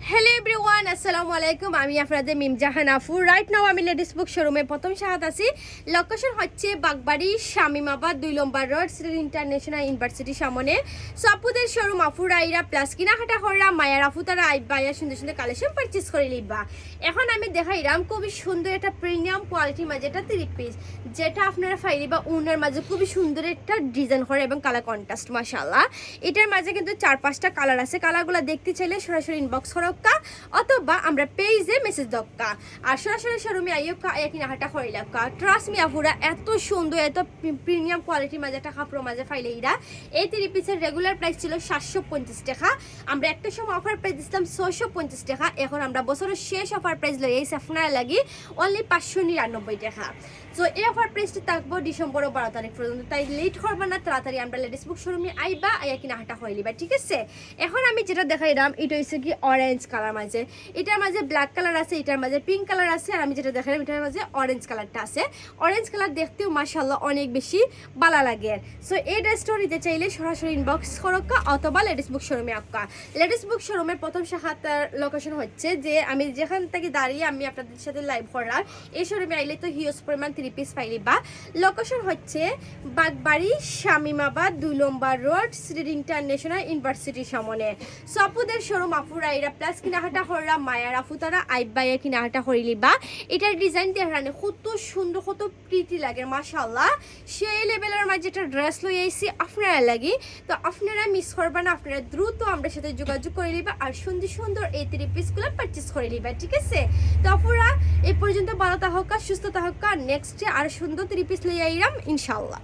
Hello everyone, আসসালামু আলাইকুম। আমি আপনাদের মিমজাহান আফু। রাইট নাও আমি লেডিস বুক শোরুমের প্রথম সাহাত আছি। লোকেশন হচ্ছে বাগবাড়ি, শামিমাবাদ, 2 নম্বর রোড, শ্রী ইন্টারন্যাশনাল ইউনিভার্সিটির সামনে। সাপুদের শোরুম আফুর আইরা প্লাস কিনাহাটা হররা মায়ার আফু তারা আইবাইয়া সুন্দর সুন্দর কালেকশন পারচেস করে লিবা। এখন আমি দেখাইলাম খুবই সুন্দর একটা প্রিমিয়াম কোয়ালিটির মাঝে একটা 3 পিস, যেটা আপনারা ফাইলিবা উনার মাঝে খুবই সুন্দর একটা ডিজাইন করে এবং কালার কন্ট্রাস্ট মাশাআল্লাহ। এটার মাঝে কিন্তু 4-5টা কালার আছে। কালারগুলো দেখতে চাইলে সরাসরি ইনবক্স করো অথবা আমরা পেজে মেসেজ দক্কা, আর সরাসরি শোরুমে আইয়কা একই নাহাটা হইলাকা। ট্রাস্ট মি আফুরা, এত সুন্দর এত প্রিমিয়াম কোয়ালিটির মাঝে একটা কাপড় মাঝে ফাইলে ইরা। এই 3 পিসের রেগুলার প্রাইস ছিল 750 টাকা। আমরা একটা সময় অফার প্রাইস দিতাম 650 টাকা। এখন আমরা বছরের শেষ অফার প্রাইস লই এই আপনারা লাগি অনলি 599 টাকা। সো এই অফার প্রাইসটি থাকবো ডিসেম্বর 12 তারিখ পর্যন্ত। তাই লেট করবা না, তাড়াতাড়ি আমরা লেডিস বুক শোরুমে আইবা একই নাহাটা হইলিবা, ঠিক আছে? এখন আমি যেটা দেখাইলাম এটা হচ্ছে কি অরেঞ্জ কালার মাঝে, এটার মাঝে ব্ল্যাক কালার আছে, এটার মাঝে পিঙ্ক কালার আছে, আর আমি যেটা দেখালাম এটার মাঝে অরেঞ্জ কালারটা আছে। অরেঞ্জ কালার দেখতেও মাশাআল্লাহ অনেক বেশি ভালো লাগে। সো এই ড্রেসটা নিতে চাইলে সরাসরি ইনবক্স করোকা অথবা লেডিস বুক শোরুমে আক্কা। লেডিস বুক শোরুমের প্রথম শাখাটার লোকেশন হচ্ছে যে আমি যেখান থেকে দাঁড়িয়ে আমি আপনাদের সাথে লাইভ করলাম, এই শোরুমে আইলে তো হিউজ পরিমাণ 3 পিস পাইলিবা। লোকেশন হচ্ছে বাগবাড়ি, শামিমাবাদ, 2 নম্বর রোড, শ্রী ইন্টারন্যাশনাল ইউনিভার্সিটির সামনে। সাপুদের শোরুম আফুরা এরা প্লাস কিনাহাটা হররা মায়ার আফু তারা আইবাইয়া কিনাহাটা হরিলিবা। এটার ডিজাইন দেখানে কত সুন্দর, কত প্রীতি লাগে মাশাআল্লাহ। সেই লেভেলের মাঝে একটা ড্রেস লই আইছি আপনারা লাগি। তো আপনারা মিস করবেন না, আপনারা দ্রুত আমরা সাথে যোগাযোগ করে লিবা আর সুন্দর সুন্দর এই 3 পিসগুলো পারচেজ করে লিবা, ঠিক আছে? তো আপুরা এই পর্যন্ত ভালো থাকা, সুস্থ থাকা, নেক্সটে আর সুন্দর 3 পিস লই আইরাম ইনশাআল্লাহ।